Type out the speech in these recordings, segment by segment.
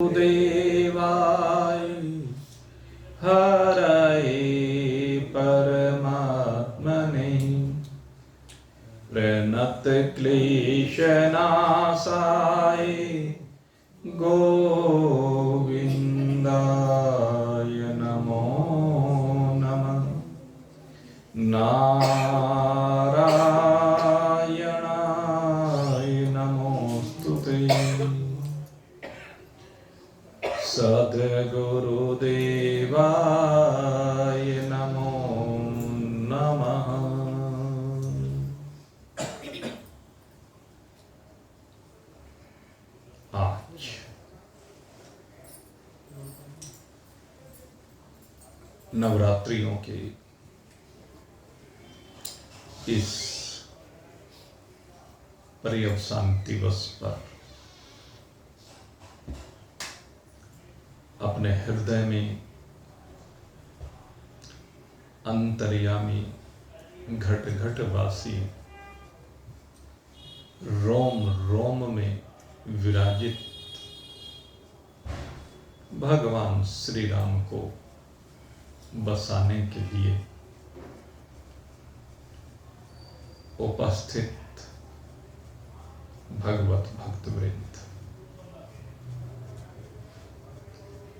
देवाय हरये परमात्मने प्रणतक्लेशनाशाय गोविन्दाय नमो नमः। नारायणाय नमोस्तुते। सद्गुरुदेवाय नमो नमः। आज नवरात्रियों के इस पर्यवसान दिवस पर अपने हृदय में अंतर्यामी घट घट वासी रोम रोम में विराजित भगवान श्री राम को बसाने के लिए उपस्थित भगवत भक्तवृंद,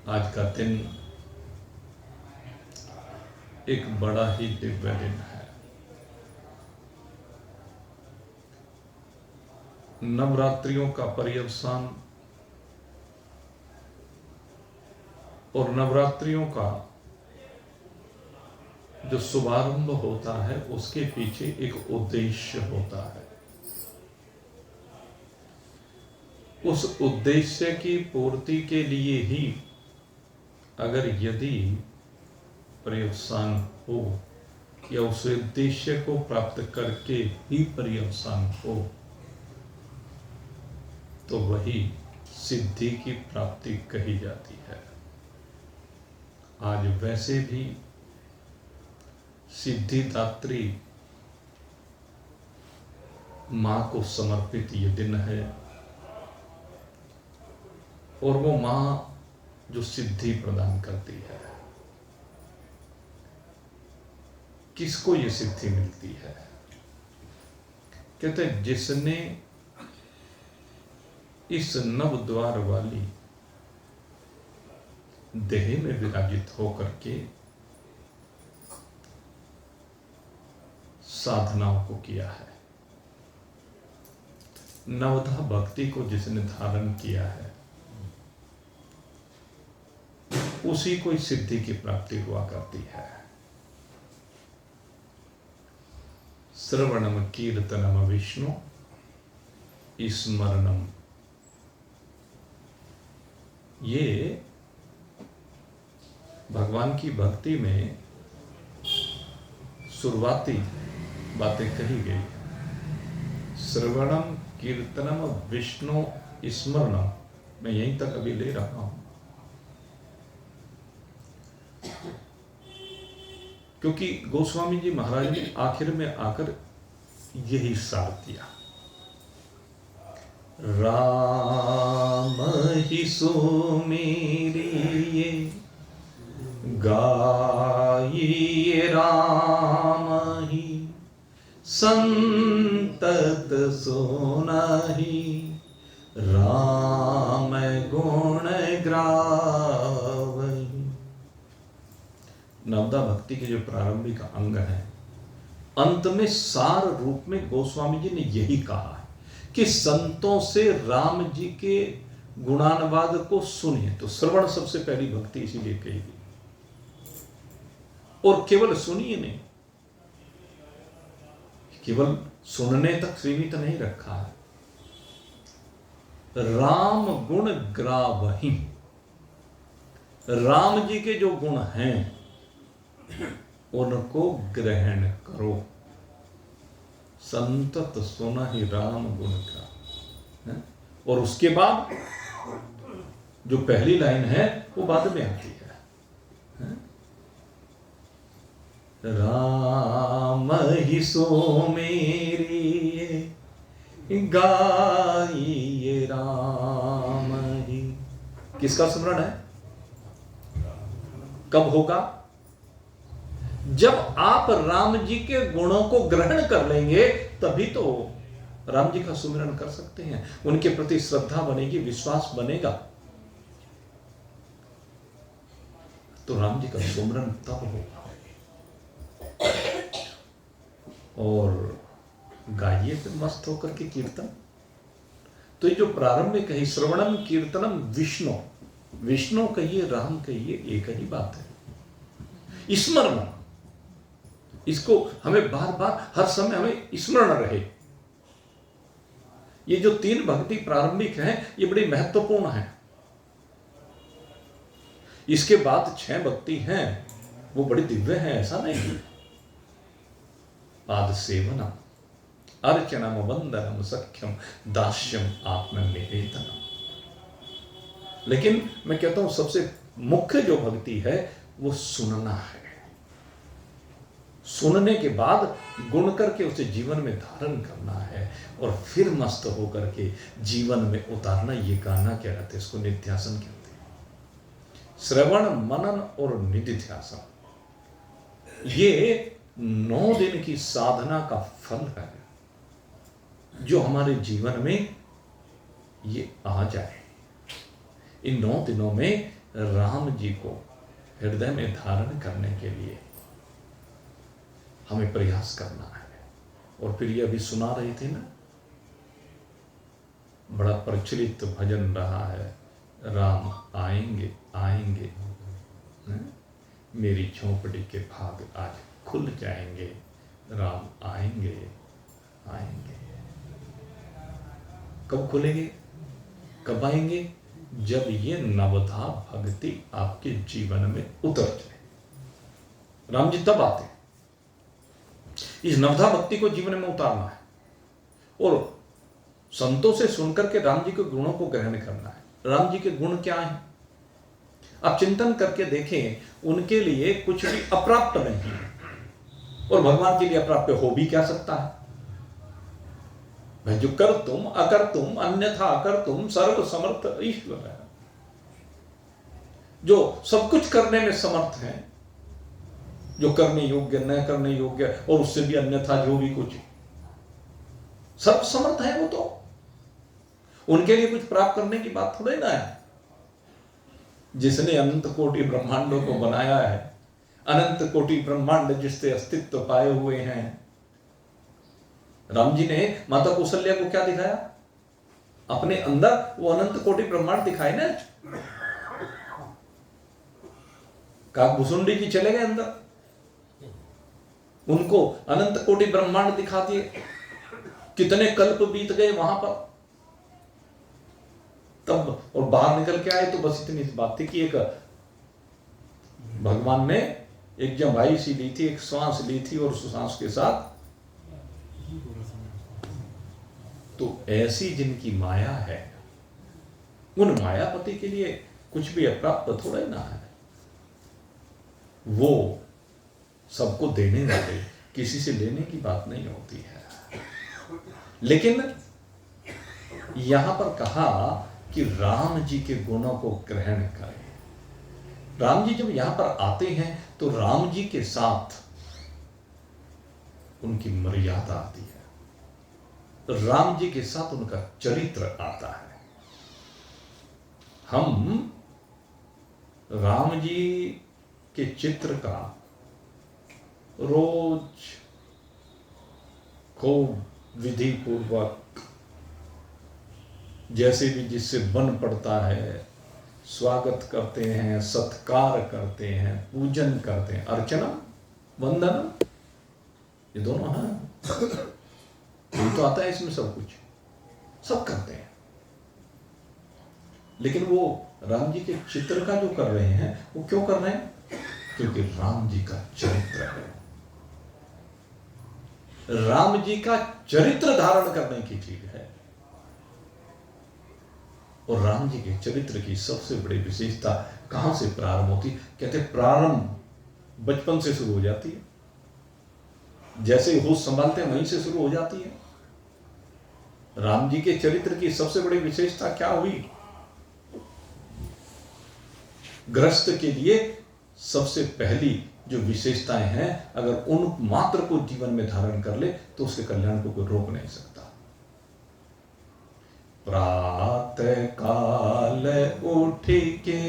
आज का दिन एक बड़ा ही दिव्य दिन है। नवरात्रियों का पर्यवसान और नवरात्रियों का जो शुभारंभ होता है उसके पीछे एक उद्देश्य होता है। उस उद्देश्य की पूर्ति के लिए ही अगर यदि पर्यवसान हो या उस उद्देश्य को प्राप्त करके ही पर्यवसान हो तो वही सिद्धि की प्राप्ति कही जाती है। आज वैसे भी सिद्धिदात्री मां को समर्पित ये दिन है और वो मां जो सिद्धि प्रदान करती है। किसको ये सिद्धि मिलती है? कहते हैं जिसने इस नव द्वार वाली देह में विराजित होकर के साधनाओं को किया है, नवधा भक्ति को जिसने धारण किया है, उसी को इस सिद्धि की प्राप्ति हुआ करती है। श्रवणम कीर्तनम विष्णु स्मरणम, ये भगवान की भक्ति में शुरुआती बातें कही गई। श्रवणम कीर्तनम विष्णु स्मरणम, मैं यहीं तक अभी ले रहा हूं क्योंकि गोस्वामी जी महाराज ने आखिर में आकर यही सार दिया। राम ही सो मेरी ये गाइए, राम ही संतत सोनाही, राम गुण ग्रावही। नवदा भक्ति के जो प्रारंभिक अंग है, अंत में सार रूप में गोस्वामी जी ने यही कहा है कि संतों से राम जी के गुणानुवाद को सुनिए। तो श्रवण सबसे पहली भक्ति इसीलिए कही गई। और केवल सुनिए नहीं, केवल सुनने तक सीमित नहीं रखा है। राम गुण ग्रावही, राम जी के जो गुण हैं उनको ग्रहण करो। संतत सुना ही राम गुण का। और उसके बाद जो पहली लाइन है वो बाद में आती है। राम ही सो मेरी गाइए, राम ही किसका स्मरण है? कब होगा? जब आप राम जी के गुणों को ग्रहण कर लेंगे, तभी तो राम जी का सुमिरन कर सकते हैं। उनके प्रति श्रद्धा बनेगी, विश्वास बनेगा, तो राम जी का सुमिरन तब होगा। और गाइए फिर मस्त होकर के कीर्तन। तो ये जो प्रारंभिक है, श्रवणम कीर्तनम विष्णु, विष्णु कहिए राम कहिए, एक ही बात है। स्मरण, इसको हमें बार बार हर समय हमें स्मरण रहे। ये जो 3 भक्ति प्रारंभिक हैं, ये बड़ी महत्वपूर्ण है। इसके बाद 6 भक्ति हैं, वो बड़ी दिव्य हैं, ऐसा नहीं। पाद सेवनम, अर्चनम, वंदनम, सख्यम, दास्यम, आत्म निवेदनम। लेकिन मैं कहता हूं सबसे मुख्य जो भक्ति है वो सुनना है। सुनने के बाद गुण करके उसे जीवन में धारण करना है और फिर मस्त होकर के जीवन में उतारना। ये गाना क्या कहते हैं? इसको निध्यासन कहते हैं। श्रवण, मनन और निधिध्यासन, ये 9 दिन की साधना का फल है, जो हमारे जीवन में ये आ जाए। इन 9 दिनों में राम जी को हृदय में धारण करने के लिए हमें प्रयास करना है। और फिर ये अभी सुना रहे थे ना, बड़ा प्रचलित भजन रहा है, राम आएंगे आएंगे, मेरी झोंपड़ी के भाग आज खुल जाएंगे, राम आएंगे आएंगे। कब खुलेंगे, कब आएंगे? जब ये नवधा भक्ति आपके जीवन में उतर जाए। राम जी तब आते हैं। इस नवधा भक्ति को जीवन में उतारना है और संतों से सुनकर के राम जी के गुणों को ग्रहण करना है। राम जी के गुण क्या हैं? आप चिंतन करके देखें, उनके लिए कुछ भी अप्राप्त नहीं है। और भगवान के लिए अप्राप्य हो भी क्या सकता है? जो कर तुम अकर तुम अन्यथा अकर तुम सर्व समर्थ ईश्वर है, जो सब कुछ करने में समर्थ है, जो करने योग्य न करने योग्य और उससे भी अन्यथा जो भी कुछ, सर्व समर्थ है वो। तो उनके लिए कुछ प्राप्त करने की बात थोड़े ना है। जिसने अनंत कोटि ब्रह्मांडों को बनाया है, अनंत कोटि ब्रह्मांड जिससे अस्तित्व पाए हुए हैं। राम जी ने माता कौशल्या को क्या दिखाया? अपने अंदर वो अनंत कोटि ब्रह्मांड दिखाए ना। काकभूषुंडी जी चले गए अंदर, उनको अनंत कोटि ब्रह्मांड दिखा दिए। कितने कल्प बीत गए वहां पर, तब और बाहर निकल के आए तो बस इतनी सी बात थी कि एक भगवान ने एक जम्भाई सी ली थी, एक श्वास ली थी और उस श्वास के साथ, तो ऐसी जिनकी माया है, उन मायापति के लिए कुछ भी अप्राप्त थोड़ा ना है। वो सबको देने वाले, किसी से लेने की बात नहीं होती है। लेकिन यहां पर कहा कि राम जी के गुणों को ग्रहण करें। राम जी जब यहां पर आते हैं तो राम जी के साथ उनकी मर्यादा आती है, राम जी के साथ उनका चरित्र आता है। हम राम जी के चित्र का रोज खूब विधि पूर्वक जैसे भी जिससे बन पड़ता है स्वागत करते हैं, सत्कार करते हैं, पूजन करते हैं, अर्चना वंदन, ये दोनों हैं। ये तो आता है इसमें, सब कुछ सब करते हैं। लेकिन वो राम जी के चित्र का जो कर रहे हैं, वो क्यों कर रहे हैं? क्योंकि राम जी का चरित्र है। राम जी का चरित्र धारण करने की चीज है। और राम जी के चरित्र की सबसे बड़ी विशेषता कहां से प्रारंभ होती? कहते प्रारंभ बचपन से शुरू हो जाती है। जैसे होश संभालते हैं वहीं से शुरू हो जाती है। राम जी के चरित्र की सबसे बड़ी विशेषता क्या हुई? गृहस्थ के लिए सबसे पहली जो विशेषताएं हैं, अगर उन मात्र को जीवन में धारण कर ले तो उसके कल्याण को कोई रोक नहीं सकता। प्रातः काल उठ के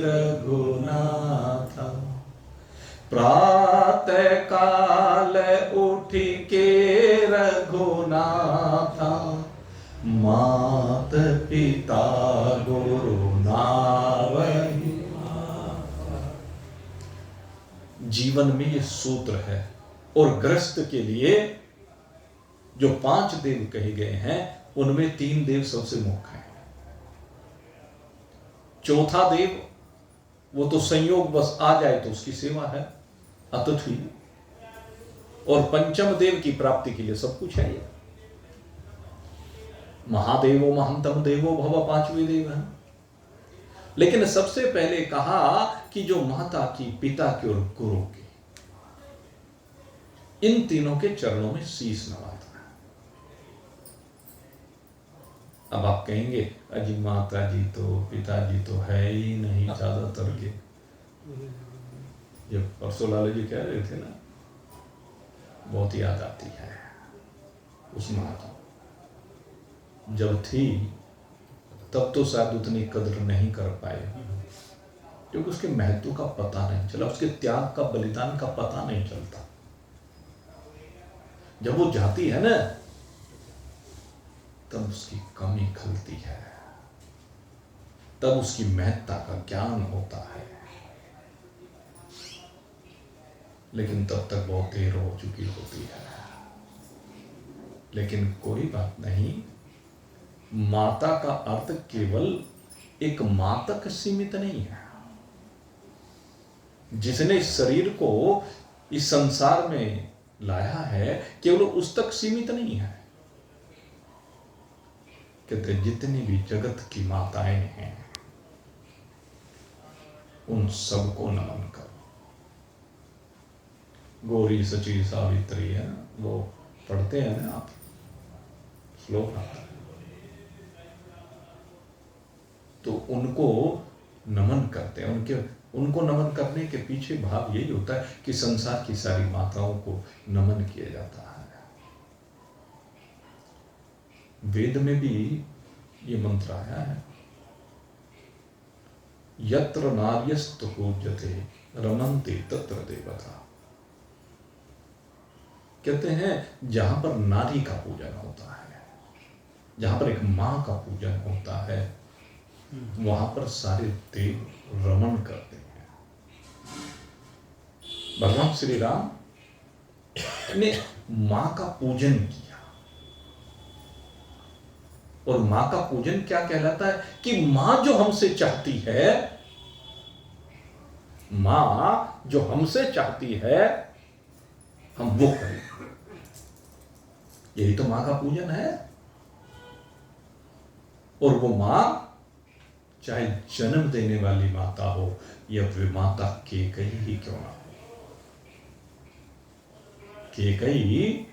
रघुनाथ, प्रातः काल उठ के रघुनाथ, मात पिता गुरु नावहि। जीवन में ये सूत्र है। और गृहस्थ के लिए जो 5 देव कहे गए हैं उनमें 3 देव सबसे मुख्य हैं। चौथा देव वो तो संयोग बस आ जाए तो उसकी सेवा है, अतिथि। और पंचम देव की प्राप्ति के लिए सब कुछ है। ये महादेवो महंतम देवो भव 5वें देव है। लेकिन सबसे पहले कहा कि जो माता की, पिता की और गुरु की, इन तीनों के चरणों में शीश नवाता है। अब आप कहेंगे अजी माता जी तो, पिताजी तो है ही नहीं ज्यादातर के। जब परसों लाला जी कह रहे थे ना, बहुत याद आती है उस माता। जब थी तब तो शायद उतनी कदर नहीं कर पाए, क्योंकि उसके महत्व का पता नहीं चला, उसके त्याग का, बलिदान का पता नहीं चलता। जब वो जाती है ना तब उसकी कमी खलती है, तब उसकी महत्ता का ज्ञान होता है। लेकिन तब तक बहुत देर हो चुकी होती है। लेकिन कोई बात नहीं, माता का अर्थ केवल एक मां तक सीमित नहीं है। जिसने इस शरीर को इस संसार में लाया है केवल उस तक सीमित नहीं है। कहते जितनी भी जगत की माताएं हैं उन सबको नमन करो। गौरी सची सावित्री है, वो पढ़ते हैं ना आप, श्लोक आता है, तो उनको नमन करते हैं। उनको नमन करने के पीछे भाव यही होता है कि संसार की सारी माताओं को नमन किया जाता है। वेद में भी ये मंत्र आया है, यत्र नार्यस्तु पूज्यते रमन्ते तत्र देवता। कहते हैं जहां पर नारी का पूजन होता है, जहां पर एक मां का पूजन होता है, वहां पर सारे देव रमन करते हैं। भगवान श्री राम ने मां का पूजन किया। और मां का पूजन क्या कहलाता है कि मां जो हमसे चाहती है, मां जो हमसे चाहती है हम वो करें। यही तो मां का पूजन है। और वो मां चाहे जन्म देने वाली माता हो या विमाता केकई ही क्यों ना हो। केकई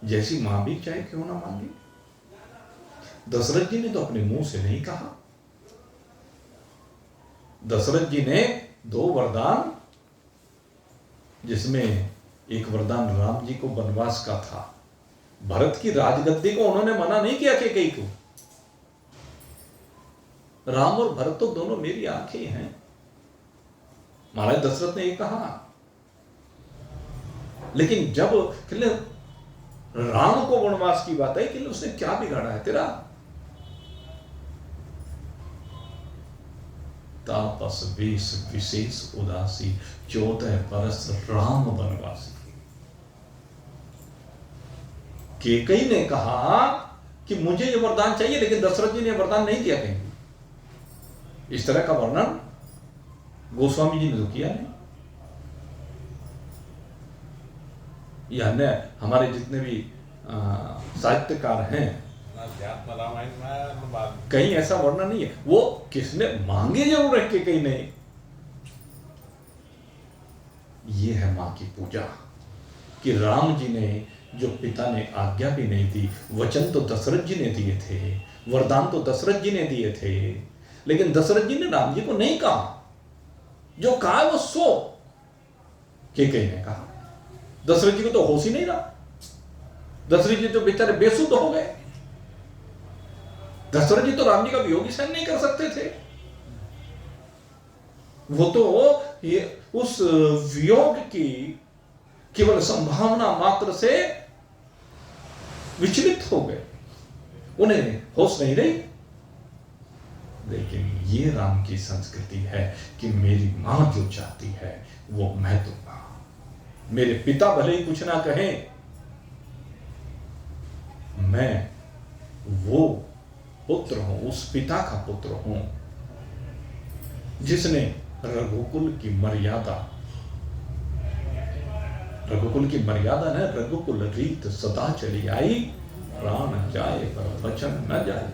जैसी मां भी चाहे क्यों ना मांगे। दशरथ जी ने तो अपने मुंह से नहीं कहा। दशरथ जी ने 2 वरदान, जिसमें एक वरदान राम जी को वनवास का था, भरत की राजगद्दी को उन्होंने मना नहीं किया केकई को। राम और भरत तो दोनों मेरी आंखें हैं, महाराज दशरथ ने ये कहा। लेकिन जब राम को वनवास की बात आई कि उसने क्या बिगाड़ा है तेरा। तापस वेश विशेष उदासी 14 बरस राम वनवासी। केकई ने कहा कि मुझे ये वरदान चाहिए, लेकिन दशरथ जी ने वरदान नहीं दिया कहीं। इस तरह का वर्णन गोस्वामी जी ने तो किया नहीं। या अन्य हमारे जितने भी साहित्यकार हैं, कहीं ऐसा वर्णन नहीं है। वो किसने मांगे जरूर है कि कहीं नहीं। ये है मां की पूजा कि राम जी ने, जो पिता ने आज्ञा भी नहीं दी, वचन तो दशरथ जी ने दिए थे, वरदान तो दशरथ जी ने दिए थे, लेकिन दशरथ जी ने राम जी को नहीं कहा, जो कहा वो सो केकई ने कहा। दशरथ जी को तो होश ही नहीं रहा, दशरथ जी तो बेचारे बेसुध हो गए। दशरथ जी तो राम जी का वियोग ही सहन नहीं कर सकते थे। वो तो ये उस वियोग की केवल संभावना मात्र से विचलित हो गए, उन्हें होश नहीं रही। लेकिन ये राम की संस्कृति है कि मेरी मां जो चाहती है वो मैं दूंगा। मेरे पिता भले ही कुछ ना कहें, मैं वो पुत्र हूं, उस पिता का पुत्र हूं जिसने रघुकुल की मर्यादा, रघुकुल की मर्यादा न, रघुकुल रीत सदा चली आई, प्राण जाए पर वचन न जाए।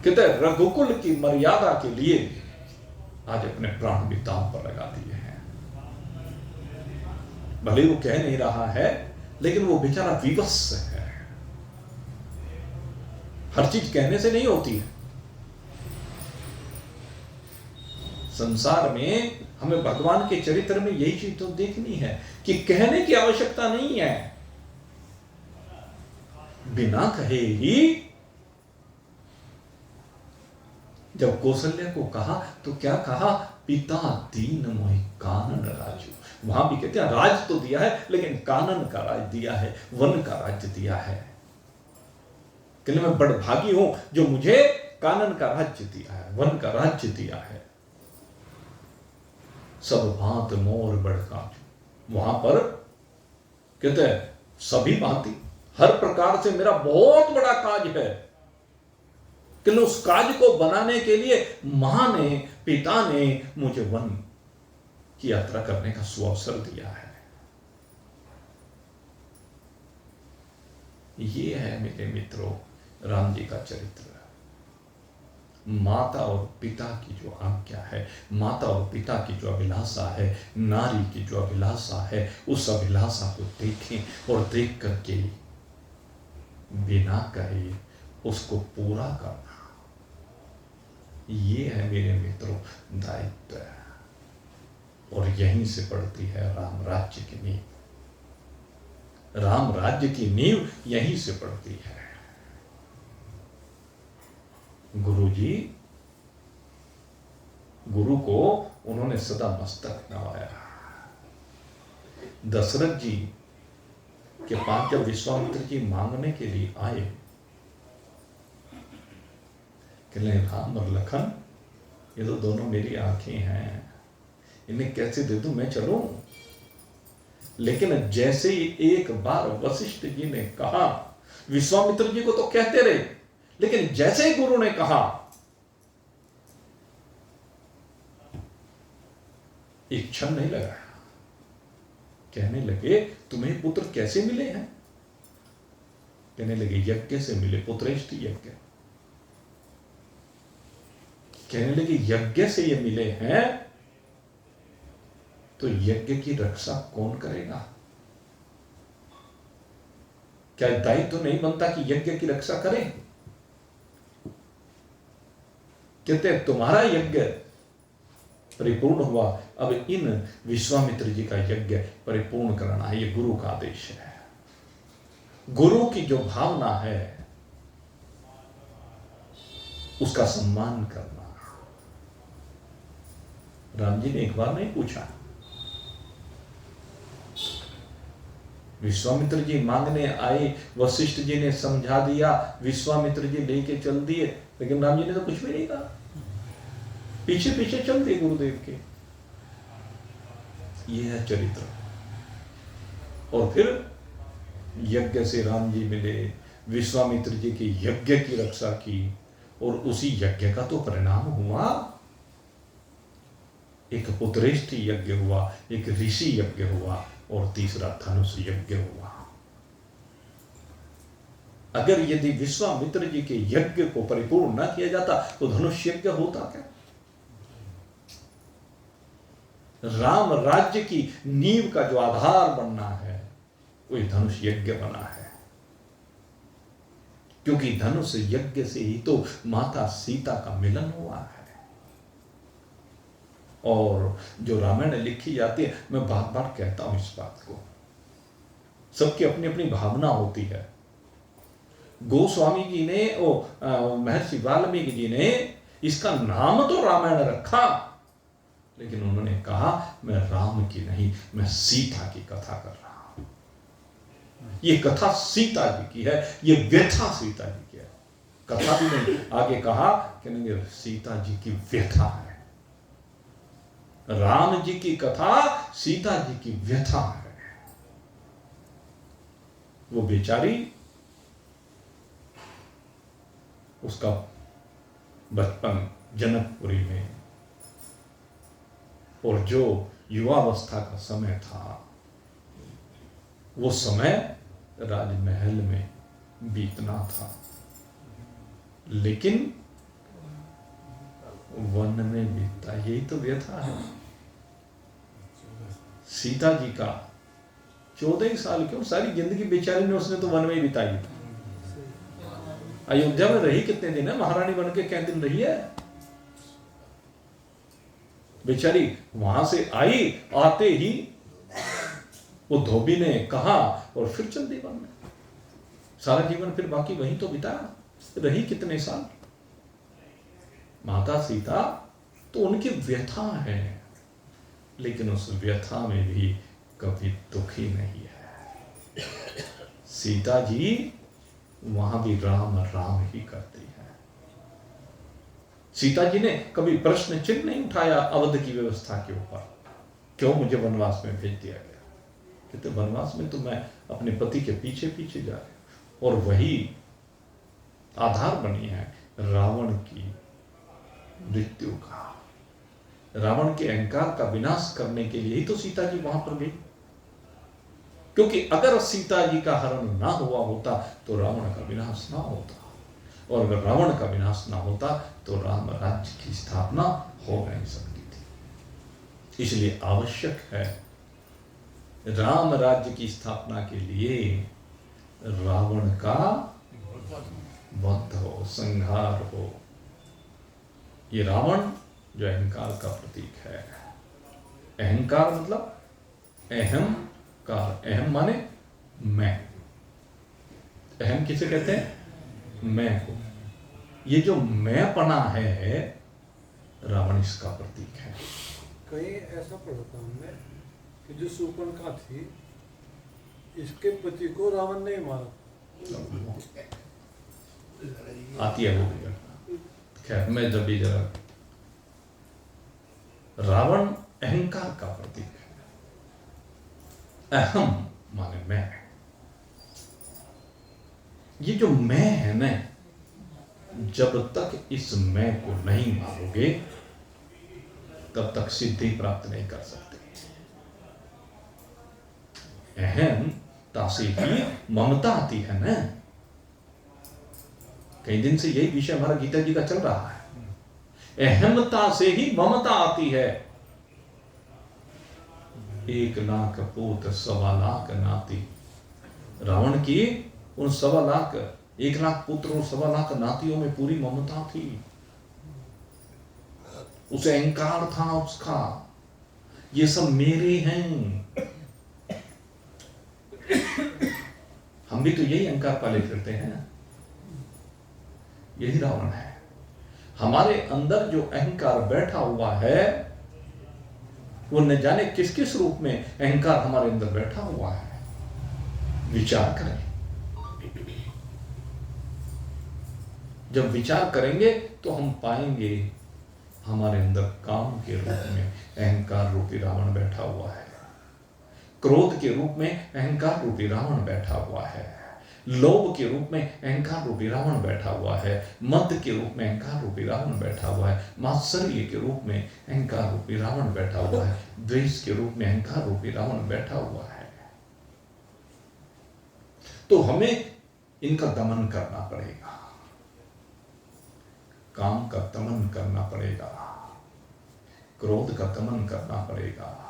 कहते रघुकुल की मर्यादा के लिए आज अपने प्राण भी दांव पर लगा दिए हैं। भले वो कह नहीं रहा है, लेकिन वो बेचारा विवश है। हर चीज कहने से नहीं होती है। संसार में हमें भगवान के चरित्र में यही चीज तो देखनी है कि कहने की आवश्यकता नहीं है, बिना कहे ही। जब कौशल्या को कहा तो क्या कहा, पिता दीन मोहि कानन राजू। वहां भी कहते हैं राज तो दिया है, लेकिन कानन का राज दिया है, वन का राज्य दिया है। कहने मैं बड़ भागी हूं जो मुझे कानन का राज्य दिया है, वन का राज्य दिया है। सब भांत मोर बड़ काज। वहां पर कहते हैं सभी भांति, हर प्रकार से मेरा बहुत बड़ा काज है, कि उस काज को बनाने के लिए मां ने, पिता ने मुझे वन की यात्रा करने का सुअवसर दिया है। ये है मेरे मित्रों राम जी का चरित्र। माता और पिता की जो आज्ञा है, माता और पिता की जो अभिलाषा है, नारी की जो अभिलाषा है, उस अभिलाषा को देखें और देख करके बिना कहे उसको पूरा करना, ये है मेरे मित्रों दायित्व। और यहीं से पड़ती है राम राज्य की नींव। राम राज्य की नींव यहीं से पड़ती है। गुरु को उन्होंने सदा मस्तक नवाया। दशरथ जी के पास जब विश्वामित्र जी मांगने के लिए आए, कहने राम और लखन, ये तो दोनों मेरी आंखें हैं, इन्हें कैसे दे दूं, मैं चलूं। लेकिन जैसे ही एक बार वशिष्ठ जी ने कहा, विश्वामित्र जी को तो कहते रहे, लेकिन जैसे ही गुरु ने कहा, एक क्षण नहीं लगा, कहने लगे तुम्हें पुत्र कैसे मिले हैं? कहने लगे यज्ञ से मिले, पुत्रेष्ठ यज्ञ। कहने लगे यज्ञ से ये मिले हैं, तो यज्ञ की रक्षा कौन करेगा? क्या दायित्व तो नहीं बनता कि यज्ञ की रक्षा करें? कहते हैं तुम्हारा यज्ञ परिपूर्ण हुआ, अब इन विश्वामित्र जी का यज्ञ परिपूर्ण करना है, ये गुरु का आदेश है। गुरु की जो भावना है उसका सम्मान करना। राम जी ने एक बार नहीं पूछा, विश्वामित्र जी मांगने आए, वशिष्ठ जी ने समझा दिया, विश्वामित्र जी लेके चल दिए, लेकिन राम जी ने तो कुछ भी नहीं कहा, पीछे पीछे चल दिए गुरुदेव के। यह है चरित्र। और फिर यज्ञ से राम जी मिले, विश्वामित्र जी के यज्ञ की रक्षा की, और उसी यज्ञ का तो परिणाम हुआ, एक पुत्रेष्ठ यज्ञ हुआ, एक ऋषि यज्ञ हुआ, और तीसरा धनुष यज्ञ हुआ। अगर यदि विश्वामित्र जी के यज्ञ को परिपूर्ण न किया जाता तो धनुष यज्ञ होता क्या? राम राज्य की नींव का जो आधार बनना है वही धनुष यज्ञ बना है। क्योंकि धनुष यज्ञ से ही तो माता सीता का मिलन हुआ है। और जो रामायण लिखी जाती है, मैं बार बार कहता हूं इस बात को, सबकी अपनी अपनी भावना होती है। गोस्वामी जी ने महर्षि वाल्मीकि जी ने इसका नाम तो रामायण रखा, लेकिन उन्होंने कहा मैं राम की नहीं, मैं सीता की कथा कर रहा हूं। ये कथा सीता जी की है, ये व्यथा सीता जी की है। कथा भी नहीं, आगे कहा कि नहीं, सीता जी की व्यथा है। राम जी की कथा सीता जी की व्यथा है। वो बेचारी, उसका बचपन जनकपुरी में, और जो युवावस्था का समय था, वो समय राजमहल में बीतना था, लेकिन वन में बीतता। यही तो व्यथा है सीता जी का। 14 साल क्यों, सारी जिंदगी बेचारी ने उसने तो वन में ही बिताई। अयोध्या में रही कितने दिन है, महारानी बन के क्या दिन रही है बेचारी। वहां से आई, आते ही वो धोबी ने कहा और फिर चल दी वन में। सारा जीवन फिर बाकी वहीं तो बिताया, रही कितने साल। माता सीता तो उनकी व्यथा है, लेकिन उस व्यथा में भी कभी दुखी नहीं है। सीता जी वहां भी राम राम ही करती है। सीता जी ने कभी प्रश्न चिन्ह नहीं उठाया अवध की व्यवस्था के ऊपर, क्यों मुझे वनवास में भेज दिया गया। कहते वनवास में तो मैं अपने पति के पीछे पीछे जा रही हूं, और वही आधार बनी है रावण की मृत्यु का। रावण के अहंकार का विनाश करने के लिए ही तो सीता जी वहां पर गई, क्योंकि अगर सीता जी का हरण ना हुआ होता तो रावण का विनाश ना होता, और अगर रावण का विनाश ना होता तो राम राज्य की स्थापना हो नहीं सकती थी। इसलिए आवश्यक है राम राज्य की स्थापना के लिए रावण का वध हो, संहार हो। ये रावण जो अहंकार का प्रतीक है। अहंकार मतलब अहम का, अहम माने मैं। अहम किसे कहते हैं, मैं को। ये जो मैंपना है, रावण इसका प्रतीक है। कहीं ऐसा पढ़ा था हमने कि जो शूर्पणखा थी, इसके पति को रावण ने मारा। आती है वो भी घटना। खैर मैं जब भी जरा, रावण अहंकार का प्रतीक है। अहम माने मैं। ये जो मैं है ना, जब तक इस मैं को नहीं मारोगे तब तक सिद्धि प्राप्त नहीं कर सकते। अहमता से ही ममता आती है ना। कई दिन से यही विषय हमारा गीता जी का चल रहा है। अहमता से ही ममता आती है। 1 लाख पूत 1.25 लाख नाती। रावण की उन 1.25 लाख, 1 लाख पुत्र और 1.25 लाख नातियों में पूरी ममता थी। उसे अहंकार था उसका, ये सब मेरे हैं। हम भी तो यही अहंकार पाले फिरते हैं। यही रावण है। हमारे अंदर जो अहंकार बैठा हुआ है, वो न जाने किस किस रूप में अहंकार हमारे अंदर बैठा हुआ है। विचार करें। जब विचार करेंगे तो हम पाएंगे हमारे अंदर काम के रूप में अहंकार रूपी रावण बैठा हुआ है, क्रोध के रूप में अहंकार रूपी रावण बैठा हुआ है, लोभ के रूप में अहंकार रूपी रावण बैठा हुआ है, मद के रूप में अहंकार रूपी रावण बैठा हुआ है, मात्सर्य के रूप में अहंकार रूपी रावण बैठा हुआ है, द्वेष के रूप में अहंकार रूपी रावण बैठा हुआ है। तो हमें इनका दमन करना पड़ेगा, काम का दमन करना पड़ेगा, क्रोध का दमन करना पड़ेगा,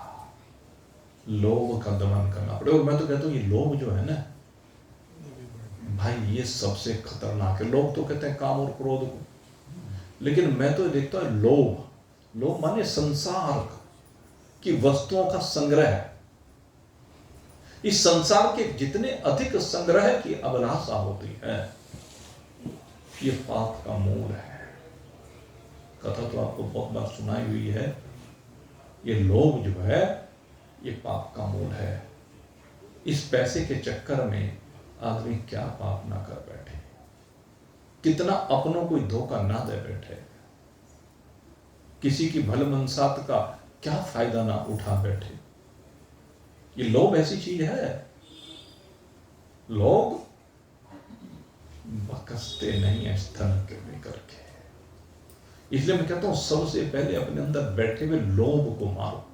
लोभ का दमन करना पड़ेगा। और मैं तो कहता हूं ये लोभ जो है ना, भाई ये सबसे खतरनाक है। लोग तो कहते हैं काम और क्रोध को, लेकिन मैं तो देखता हूं लोभ। लोभ माने संसार की वस्तुओं का संग्रह। इस संसार के जितने अधिक संग्रह की अभिलाषा होती है, ये पाप का मूल है। कथा तो आपको बहुत बार सुनाई हुई है। ये लोभ जो है, ये पाप का मूल है। इस पैसे के चक्कर में आदमी क्या पाप ना कर बैठे, कितना अपनों को धोखा ना दे बैठे, किसी की भलमनसात का क्या फायदा ना उठा बैठे। ये लोभ ऐसी चीज है। लोग बकसते नहीं है स्तन के लेकर के। इसलिए मैं कहता हूं सबसे पहले अपने अंदर बैठे हुए लोभ को मारो।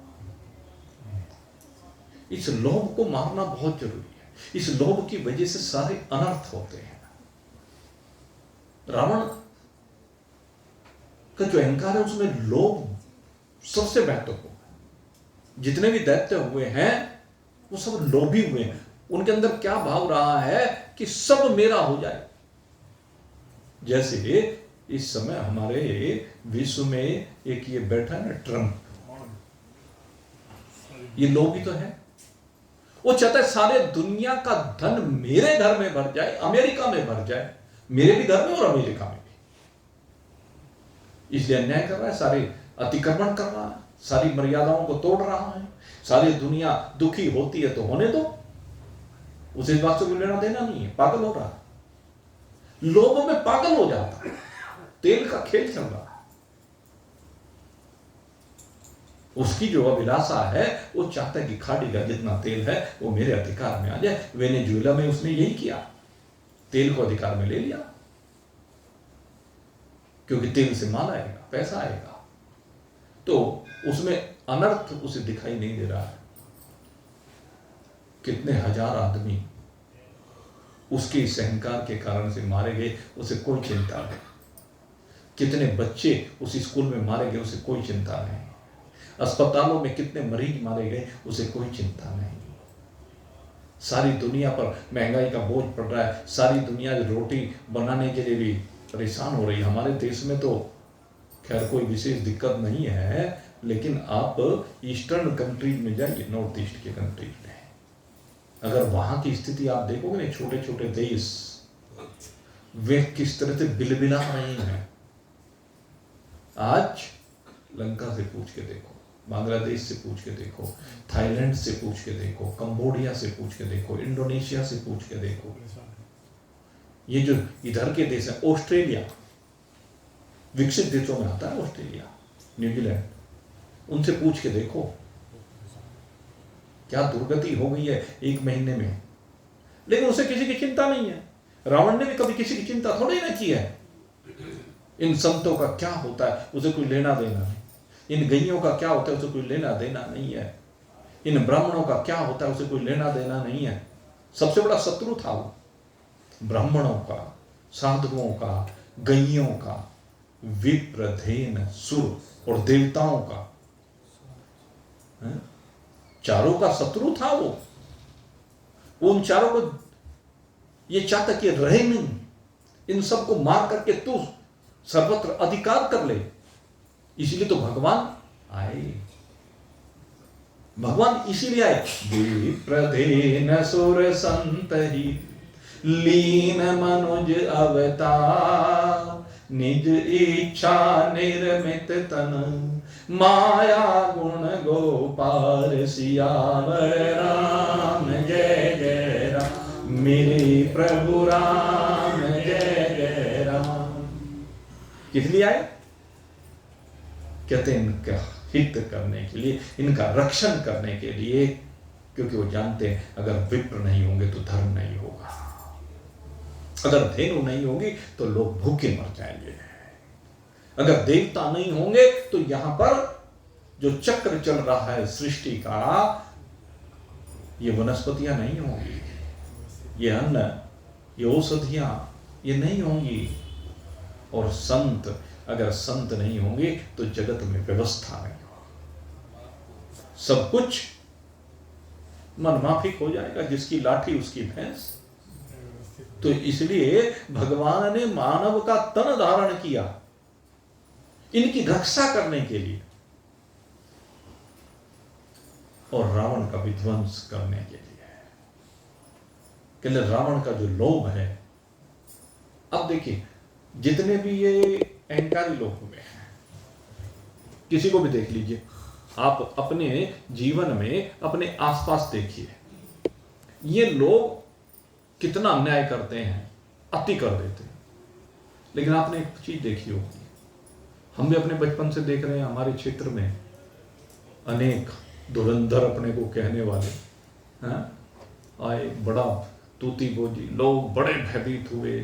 इस लोभ को मारना बहुत जरूरी है। इस लोभ की वजह से सारे अनर्थ होते हैं। रावण का जो अहंकार है उसमें लोभ सबसे महत्वपूर्ण है। जितने भी दैत्य हुए हैं वो सब लोभी हुए हैं। उनके अंदर क्या भाव रहा है कि सब मेरा हो जाए। जैसे इस समय हमारे विश्व में एक ये बैठा है ना ट्रंप, ये लोभी तो है। वो चाहता है सारे दुनिया का धन मेरे घर में भर जाए, अमेरिका में भर जाए, मेरे भी घर में और अमेरिका में भी। इसलिए अन्याय कर रहा है, सारे अतिक्रमण कर रहा है, सारी मर्यादाओं को तोड़ रहा है। सारी दुनिया दुखी होती है तो होने दो, उसे इस बात से कोई लेना देना नहीं है। पागल हो रहा है, लोगों में पागल हो जाता है। तेल का खेल चल रहा है। उसकी जो अभिलाषा है वो चाहता है कि खाड़ी का जितना तेल है वो मेरे अधिकार में आ जाए। वेनेजुएला में उसने यही किया, तेल को अधिकार में ले लिया, क्योंकि तेल से माल आएगा, पैसा आएगा। तो उसमें अनर्थ उसे दिखाई नहीं दे रहा है। कितने हजार आदमी उसके इस अहंकार के कारण से मारे गए, उसे कोई चिंता नहीं। कितने बच्चे उस स्कूल में मारे गए, उसे कोई चिंता नहीं। अस्पतालों में कितने मरीज मारे गए, उसे कोई चिंता नहीं। सारी दुनिया पर महंगाई का बोझ पड़ रहा है, सारी दुनिया रोटी बनाने के लिए भी परेशान हो रही है। हमारे देश में तो खैर कोई विशेष दिक्कत नहीं है, लेकिन आप ईस्टर्न कंट्रीज में जाइए, नॉर्थ ईस्ट के कंट्रीज में, अगर वहां की स्थिति आप देखोगे ना, छोटे छोटे देश वे किस तरह से बिलबिला रहे हैं। आज लंका से पूछ के देखो, बांग्लादेश से पूछ के देखो, थाईलैंड से पूछ के देखो, कंबोडिया से पूछ के देखो, इंडोनेशिया से पूछ के देखो, ये जो इधर के देश है, ऑस्ट्रेलिया विकसित देशों में आता है, ऑस्ट्रेलिया, न्यूजीलैंड, उनसे पूछ के देखो क्या दुर्गति हो गई है एक महीने में। लेकिन उसे किसी की चिंता नहीं है। रावण ने भी कभी किसी की चिंता थोड़ी ना की है। इन संतों का क्या होता है उसे कोई लेना देना नहीं। इन गैयों का क्या होता है उसे कोई लेना देना नहीं है। इन ब्राह्मणों का क्या होता है उसे कोई लेना देना नहीं है। सबसे बड़ा शत्रु था वो ब्राह्मणों का, साधुओं का, गैयों का, विप्रधेन सुर और देवताओं का, चारों का शत्रु था वो। उन चारों को ये चाहता कि रहे नहीं, इन सबको मार करके तू सर्वत्र अधिकार कर ले। इसीलिए तो भगवान आए, भगवान इसीलिए आए। विप्रधेन सुर संत ही लीन मनुज अवतार, निज इच्छा निर्मित तन, माया गुण गोपाल सियावर राम जय जय राम, मेरे प्रभु राम जय जय राम। किस लिए आए? कहते हैं इनका हित करने के लिए, इनका रक्षण करने के लिए, क्योंकि वो जानते हैं अगर विप्र नहीं होंगे तो धर्म नहीं होगा, अगर धेनु नहीं होगी तो लोग भूखे मर जाएंगे, अगर देवता नहीं होंगे तो यहां पर जो चक्र चल रहा है सृष्टि का, ये वनस्पतियां नहीं होंगी, ये अन्न, ये औषधियां ये नहीं होंगी। और संत, अगर संत नहीं होंगे तो जगत में व्यवस्था नहीं होगी, सब कुछ मनमाफिक हो जाएगा। जिसकी लाठी उसकी भैंस। तो इसलिए भगवान ने मानव का तन धारण किया इनकी रक्षा करने के लिए और रावण का विध्वंस करने के लिए। कहले रावण का जो लोभ है, अब देखिए जितने भी ये अहंकारी लोग हुए हैं, किसी को भी देख लीजिए, आप अपने जीवन में अपने आसपास देखिए, ये लोग कितना अन्याय करते हैं, अति कर देते हैं। लेकिन आपने एक चीज देखी होगी, हम भी अपने बचपन से देख रहे हैं, हमारे क्षेत्र में अनेक धुरंधर अपने को कहने वाले हैं आए, बड़ा तूती बोझी लोग, बड़े भयभीत हुए,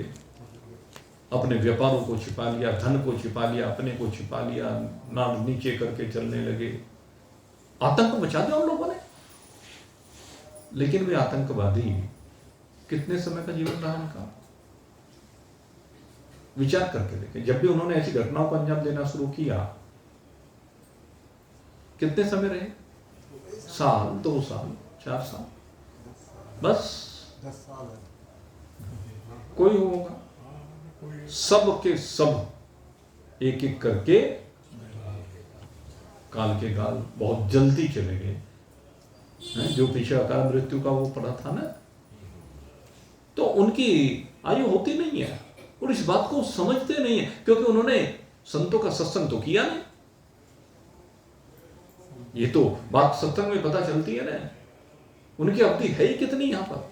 अपने व्यापारों को छिपा लिया, धन को छिपा लिया, अपने को छिपा लिया, नाम नीचे करके चलने लगे, आतंक मचा दिया उन लोगों ने। लेकिन वे आतंकवादी कितने समय का जीवन रहा उनका, विचार करके देखें। जब भी उन्होंने ऐसी घटनाओं को अंजाम देना शुरू किया, कितने समय रहे? साल, 2 साल, 4 साल, बस 10 साल है। कोई होगा, सब के सब एक एक करके काल के गाल बहुत जल्दी चले गए। जो पीछे अकाल मृत्यु का वो पड़ा था ना, तो उनकी आयु होती नहीं है और इस बात को समझते नहीं है, क्योंकि उन्होंने संतों का सत्संग तो किया नहीं। ये तो बात सत्संग में पता चलती है ना, उनकी अवधि है ही कितनी यहां पर।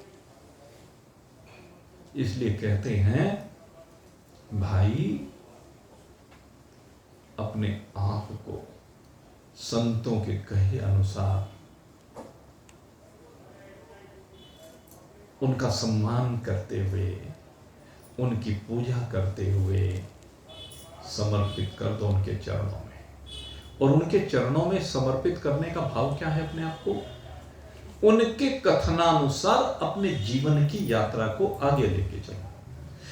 इसलिए कहते हैं भाई, अपने आप को संतों के कहे अनुसार उनका सम्मान करते हुए, उनकी पूजा करते हुए समर्पित कर दो उनके चरणों में। और उनके चरणों में समर्पित करने का भाव क्या है? अपने आप को उनके कथनानुसार अपने जीवन की यात्रा को आगे लेके चलो।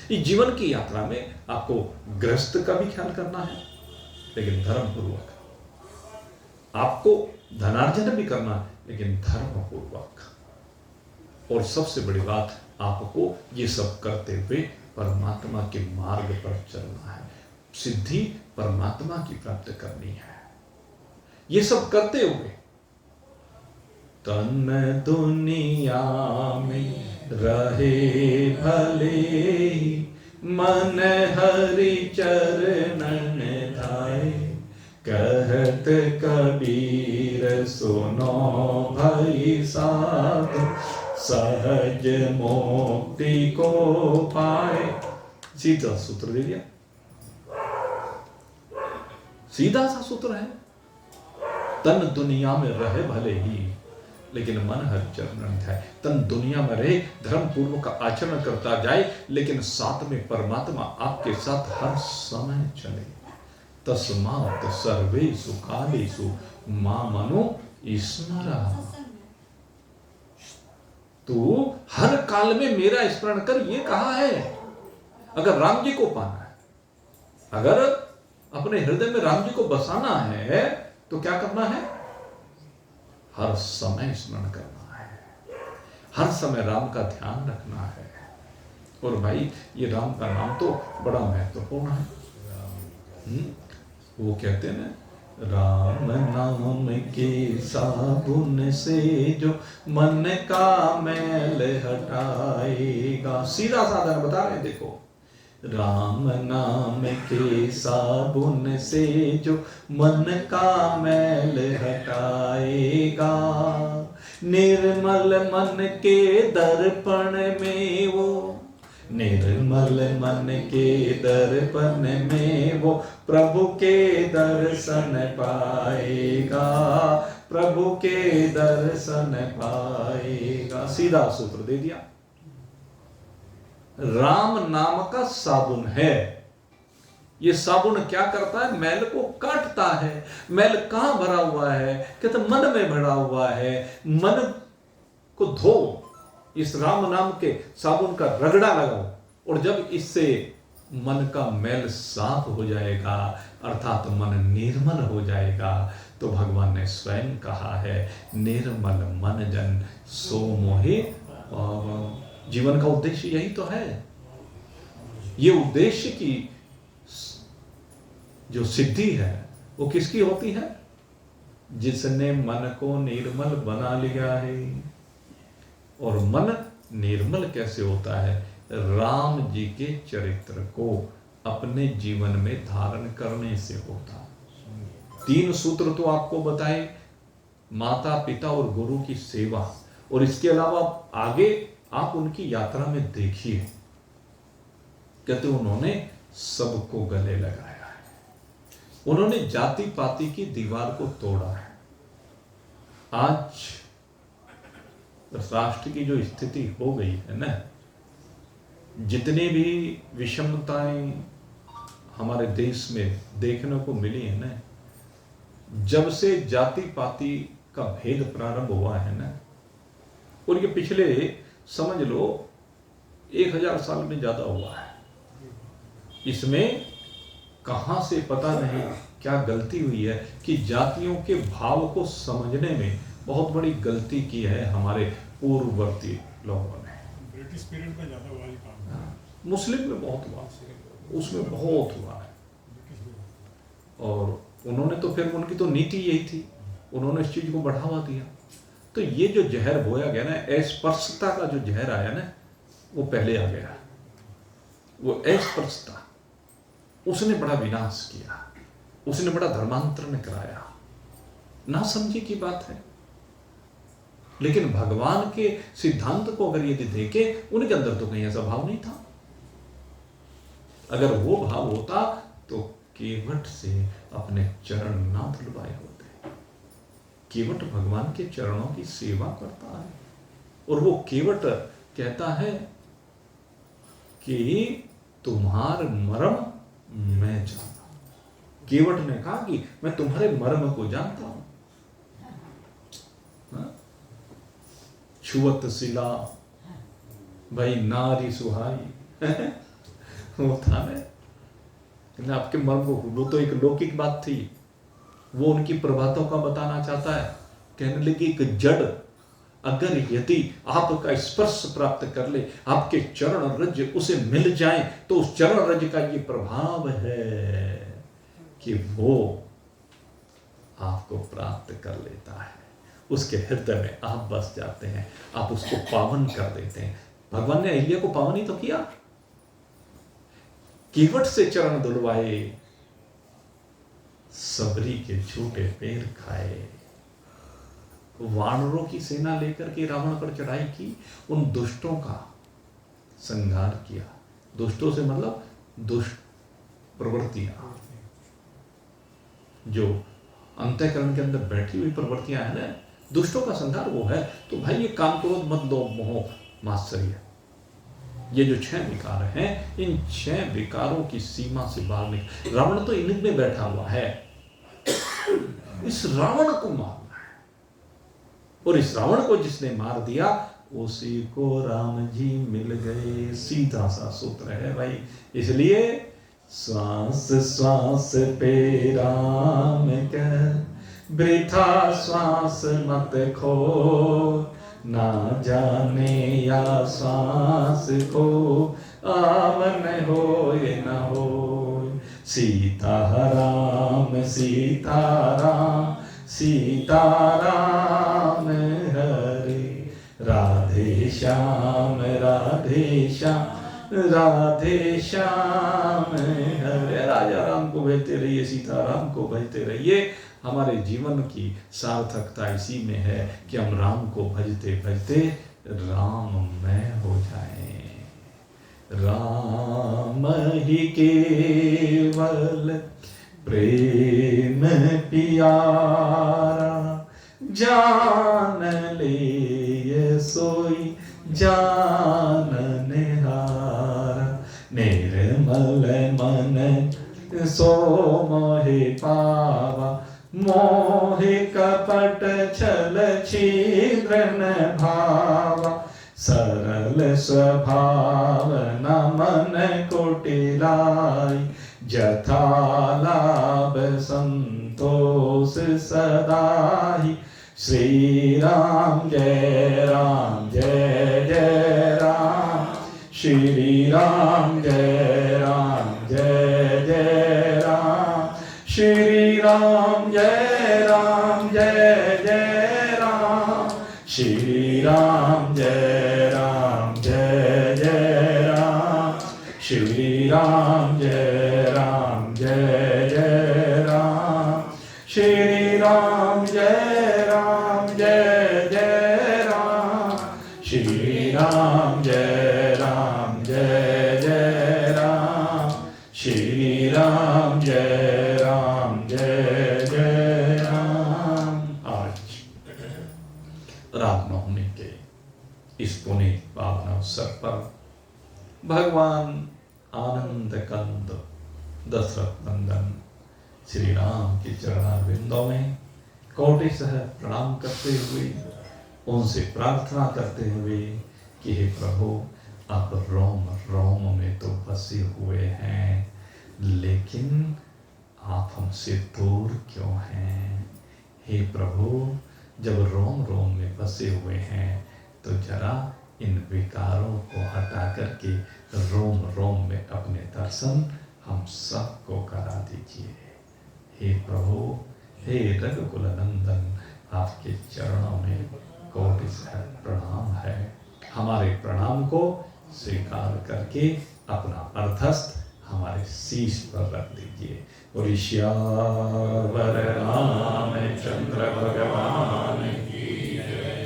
इस जीवन की यात्रा में आपको गृहस्थ का भी ख्याल करना है, लेकिन धर्म पूर्वक। आपको धनार्जन भी करना है, लेकिन धर्म पूर्वक। और सबसे बड़ी बात, आपको ये सब करते हुए परमात्मा के मार्ग पर चलना है, सिद्धि परमात्मा की प्राप्त करनी है। ये सब करते हुए तन दुनिया में रहे भले, मन हरि चरणन धाये, कहत कबीर सुनो भई साध, सहज मुक्ति को पाए। सीधा सूत्र दे दिया, सीधा सा सूत्र है। तन दुनिया में रहे भले ही, लेकिन मन हर चरण ध्याय। तन दुनिया में रहे, धर्म पूर्व का आचरण करता जाए, लेकिन साथ में परमात्मा आपके साथ हर समय चले। तस्मात् सर्वेषु कालेषु मामनो स्मरा। तो हर काल में मेरा स्मरण कर, ये कहा है। अगर राम जी को पाना है, अगर अपने हृदय में राम जी को बसाना है, तो क्या करना है? हर समय स्मरण करना है, हर समय राम का ध्यान रखना है। और भाई, ये राम का नाम तो बड़ा महत्वपूर्ण है। वो कहते हैं ना, राम नाम के साबुन से जो मन का मैल हटाएगा। सीधा साधा बता रहे हैं, देखो, राम नाम के साबुन से जो मन का मैल हटाएगा, निर्मल मन के दर्पण में वो, निर्मल मन के दर्पण में वो प्रभु के दर्शन पाएगा, प्रभु के दर्शन पाएगा। सीधा सूत्र दे दिया। राम नाम का साबुन है। ये साबुन क्या करता है? मैल को काटता है। मैल कहां भरा हुआ है? कहते मन में भरा हुआ है। मन को धो, इस राम नाम के साबुन का रगड़ा लगाओ, और जब इससे मन का मैल साफ हो जाएगा, अर्थात मन निर्मल हो जाएगा, तो भगवान ने स्वयं कहा है, निर्मल मन जन सो मोहि पावो। जीवन का उद्देश्य यही तो है। ये उद्देश्य की जो सिद्धि है वो किसकी होती है? जिसने मन को निर्मल बना लिया है। और मन निर्मल कैसे होता है? राम जी के चरित्र को अपने जीवन में धारण करने से होता है। 3 सूत्र तो आपको बताए, माता पिता और गुरु की सेवा, और इसके अलावा आगे आप उनकी यात्रा में देखिए, कहते उन्होंने सबको गले लगाया है, उन्होंने जाति पाति की दीवार को तोड़ा है। आज राष्ट्र की जो स्थिति हो गई है ना, जितनी भी विषमताएं हमारे देश में देखने को मिली है ना, जब से जाति पाति का भेद प्रारंभ हुआ है ना, और ये पिछले समझ लो 1000 साल में ज्यादा हुआ है। इसमें कहां से पता नहीं क्या गलती हुई है कि जातियों के भाव को समझने में बहुत बड़ी गलती की है हमारे पूर्ववर्ती लोगों ने। ब्रिटिश पीरियड में ज्यादा हुआ ये काम। मुस्लिम में बहुत हुआ, उसमें बहुत हुआ है। और उन्होंने तो फिर, उनकी तो नीति यही थी, उन्होंने इस चीज को बढ़ावा दिया। तो ये जो जहर बोया गया ना, अस्पृश्यता का जो जहर आया ना, वो पहले आ गया। वो अस्पृश्यता, उसने बड़ा विनाश किया, उसने बड़ा धर्मांतरण कराया। ना समझी की बात है, लेकिन भगवान के सिद्धांत को अगर यदि देखें, उनके अंदर तो कहीं ऐसा भाव नहीं था। अगर वो भाव होता तो केवट से अपने चरण ना धुलवाए होते। केवट भगवान के चरणों की सेवा करता है, और वो केवट कहता है कि तुम्हारे मर्म मैं जानता हूं। केवट ने कहा कि मैं तुम्हारे मर्म को जानता हूं। छुअत शिला भाई नारी सुहाई वो था ना, आपके मर्म को, वो तो एक लौकिक बात थी। वो उनकी प्रभातों का बताना चाहता है। कहने लगी कि जड़ अगर यदि आपका स्पर्श प्राप्त कर ले, आपके चरण रज उसे मिल जाए, तो उस चरण रज का ये प्रभाव है कि वो आपको प्राप्त कर लेता है, उसके हृदय में आप बस जाते हैं, आप उसको पावन कर देते हैं। भगवान ने अहिल्या को पावन ही तो किया, केवट से चरण धुलवाए, सबरी के झूठे पैर खाए, वानरों की सेना लेकर के रावण पर चढ़ाई की, उन दुष्टों का संहार किया। दुष्टों से मतलब दुष्ट प्रवृत्तियां, जो अंतःकरण के अंदर बैठी हुई प्रवृत्तियां है ना, दुष्टों का संहार वो है। तो भाई ये काम क्रोध मत दो मोह मात्सर्य, ये जो 6 विकार हैं, इन 6 विकारों की सीमा से बाहर निकल। रावण तो इनमें बैठा हुआ है, इस रावण को मारना है, और इस रावण को जिसने मार दिया उसी को राम जी मिल गए। सीधा सा सूत्र है भाई। इसलिए श्वास श्वास पे राम कह, वृथा श्वास मत खो, ना जाने या श्वास को आवन हो ये न हो। सीताराम सीताराम सीताराम हरे, राधे श्याम राधे श्याम राधे श्याम हरे। राजा राम को बहते रहिए, सीताराम को बहते रहिए। हमारे जीवन की सार्थकता इसी में है कि हम राम को भजते भजते राममय हो जाएं। राम ही केवल प्रेम प्यारा, जान ले सोई जाननहारा। निर्मल मन सो मोहे पावा, मोहे कपट छल छिद्रन भावा। सरल स्वभाव न मन कुटिलाई, जथा लाभ संतोष सदाई। श्री राम जय जय राम। श्री राम जय जय राम, श्री राम जय जय राम, श्री राम जय जय राम, श्री राम जय जय राम, श्री राम जय जय राम, श्री राम जय जय राम, श्री राम जय जय राम। आज रामनवमी के इस पुनीत पावन अवसर पर भगवान आनंद कंद दशरथ नंदन श्री राम के चरणारविंदों में कोटिशः प्रणाम करते हुए उनसे प्रार्थना करते हुए कि हे प्रभु, आप रोम रोम में तो बसे हुए हैं, लेकिन आप हमसे दूर क्यों हैं? हे प्रभु, जब रोम रोम में बसे हुए हैं तो जरा इन विकारों को हटा करके रोम रोम में अपने दर्शन हम सबको करा दीजिए। हे प्रभु, हे रघुकुल नंदन, आपके चरणों में कोटिशः प्रणाम है। हमारे प्रणाम को स्वीकार करके अपना अर्धस्थ हमारे शीश पर रख दीजिए। और श्यावर रामचंद्र भगवान की जय।